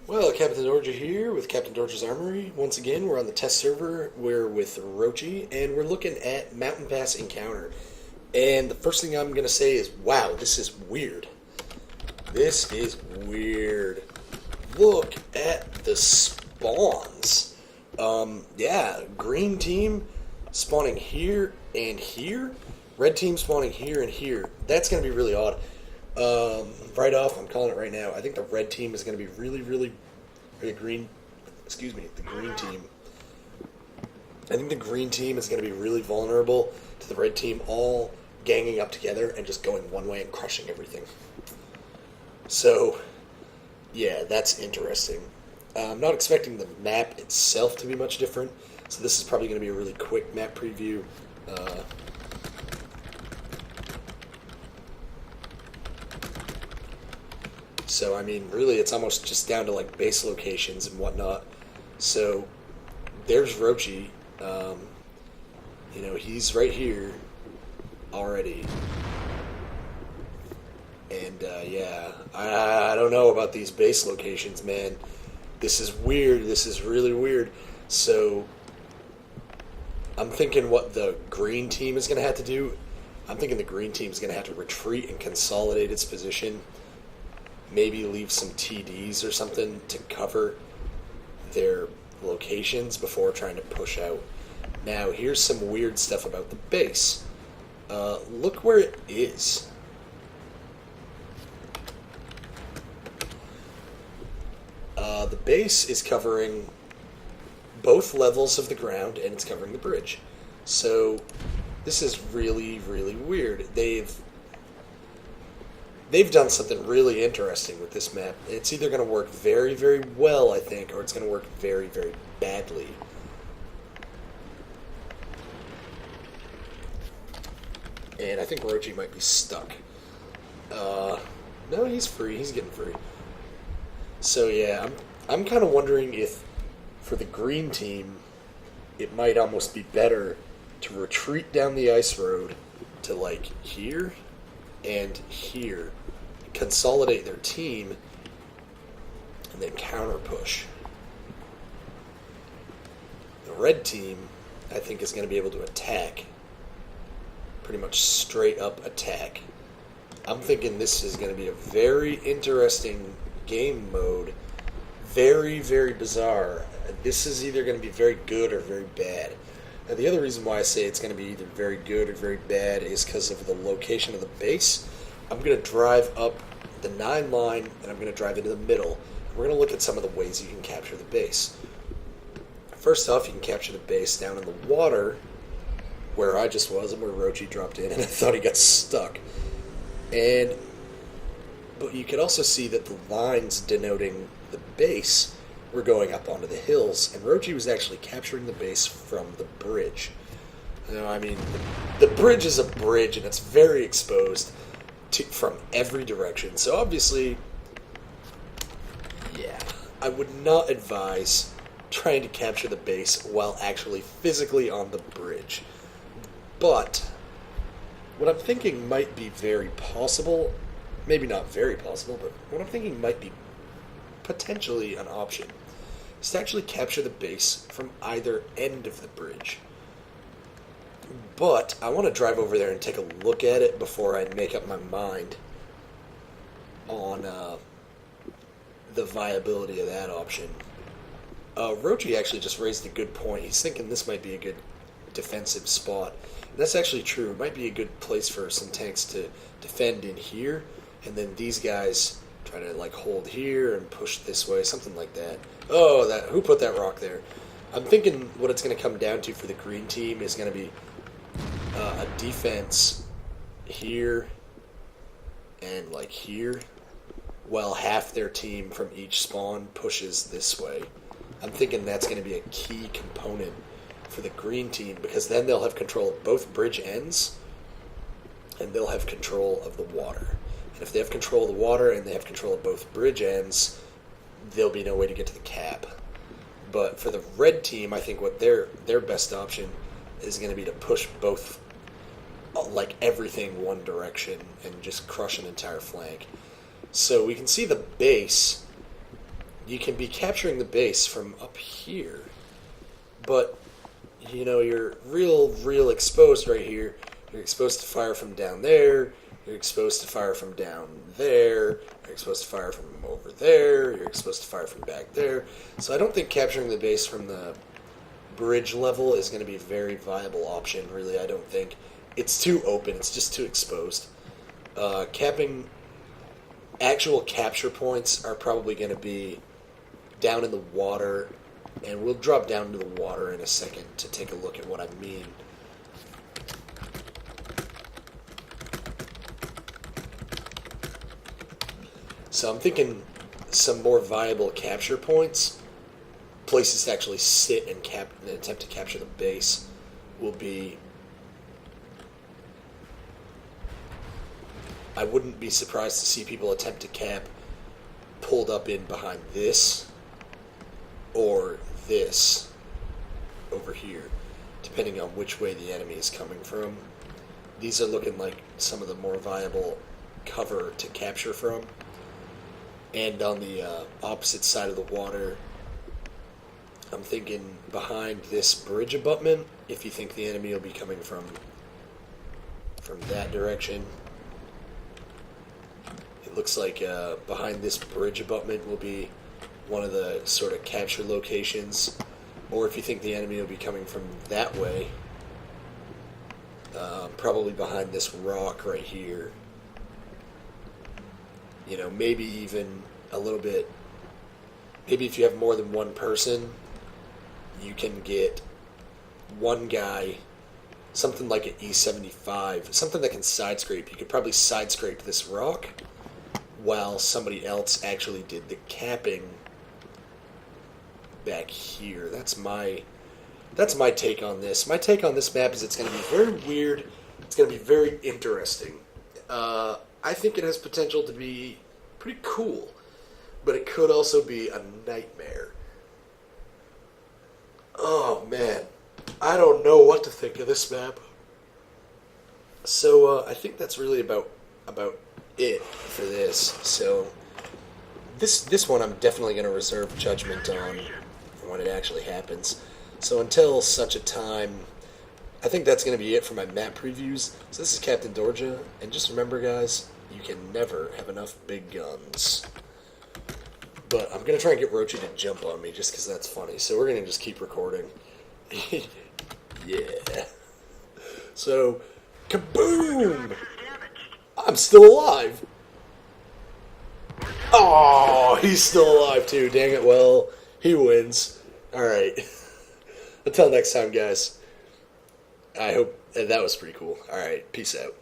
Well, Captain Dorja here with Captain Dorja's Armory. Once again, we're on the test server. We're with Rochi, and we're looking at Mountain Pass Encounter. And the first thing I'm going to say is, wow, this is weird. This is weird. Look at the spawns. Yeah, green team spawning here and here. Red team spawning here and here. That's going to be really odd. Right off, I'm calling it right now. I think the red team is going to be the green team. I think the green team is going to be really vulnerable to the red team all ganging up together and just going one way and crushing everything. So, yeah, that's interesting. I'm not expecting the map itself to be much different, so this is probably going to be a really quick map preview. So, I mean, really, it's almost just down to, like, base locations and whatnot. So, there's Rochi. He's right here already. And, yeah, I don't know about these base locations, man. This is weird. This is really weird. So, I'm thinking what the green team is going to have to do. I'm thinking the green team is going to have to retreat and consolidate its position. Maybe leave some TDs or something to cover their locations before trying to push out. Now, here's some weird stuff about the base. Look where it is. The base is covering both levels of the ground, and it's covering the bridge. So, this is really, really weird. They've done something really interesting with this map. It's either going to work very, very well, I think, or it's going to work very, very badly. And I think Rochi might be stuck. No, he's free. He's getting free. So, yeah, I'm kind of wondering if, for the green team, it might almost be better to retreat down the ice road to, like, here and here, consolidate their team, and then counter push. The red team, I think, is going to be able to attack. Pretty much straight up attack. I'm thinking this is going to be a very interesting game mode. Very, very bizarre. This is either going to be very good or very bad. Now, the other reason why I say it's going to be either very good or very bad is because of the location of the base. I'm going to drive up the 9 line, and I'm going to drive into the middle. We're going to look at some of the ways you can capture the base. First off, you can capture the base down in the water, where I just was, and where Rochi dropped in, and I thought he got stuck. But you can also see that the lines denoting the base were going up onto the hills, and Rochi was actually capturing the base from the bridge. I mean, the bridge is a bridge, and it's very exposed from every direction. So obviously, yeah, I would not advise trying to capture the base while actually physically on the bridge. But what I'm thinking might be very possible, maybe not very possible, but what I'm thinking might be potentially an option, is to actually capture the base from either end of the bridge. But I want to drive over there and take a look at it before I make up my mind on the viability of that option. Rochi actually just raised a good point. He's thinking this might be a good defensive spot. And that's actually true. It might be a good place for some tanks to defend in here, and then these guys try to like hold here and push this way, something like that. Oh, who put that rock there? I'm thinking what it's going to come down to for the green team is going to be a defense here and like here, while half their team from each spawn pushes this way. I'm thinking that's going to be a key component for the green team, because then they'll have control of both bridge ends and they'll have control of the water. And if they have control of the water and they have control of both bridge ends, there'll be no way to get to the cap. But for the red team, I think what their best option is going to be to push both, like everything one direction and just crush an entire flank. So we can see the base you can be capturing the base from up here, but you're real exposed right here. You're exposed to fire from down there. You're exposed to fire from down there. You're exposed to fire from over there. You're exposed to fire from back there. So I don't think capturing the base from the bridge level is going to be a very viable option, really. I don't think. It's too open. It's just too exposed. Actual capture points are probably going to be down in the water, and we'll drop down into the water in a second to take a look at what I mean. So I'm thinking some more viable capture points, places to actually sit and attempt to capture the base, will be. I wouldn't be surprised to see people attempt to cap pulled up in behind this or this over here, depending on which way the enemy is coming from. These are looking like some of the more viable cover to capture from. And on the opposite side of the water, I'm thinking behind this bridge abutment, if you think the enemy will be coming from that direction. It looks like behind this bridge abutment will be one of the sort of capture locations. Or if you think the enemy will be coming from that way, probably behind this rock right here. Maybe even a little bit. Maybe if you have more than one person, you can get one guy, something like an E75, something that can side scrape. You could probably side scrape this rock while somebody else actually did the capping back here. That's my take on this. My take on this map is it's going to be very weird. It's going to be very interesting. I think it has potential to be pretty cool, but it could also be a nightmare. Oh man, I don't know what to think of this map. So I think that's really about it for this. So this one I'm definitely going to reserve judgment on when it actually happens. So until such a time, I think that's going to be it for my map previews. So this is Captain Dorja, and just remember, guys, you can never have enough big guns. But I'm going to try and get Rochi to jump on me just because that's funny. So we're going to just keep recording. Yeah. So, kaboom! I'm still alive. Oh, he's still alive too. Dang it. Well, he wins. Alright. Until next time, guys. I hope that was pretty cool. Alright, peace out.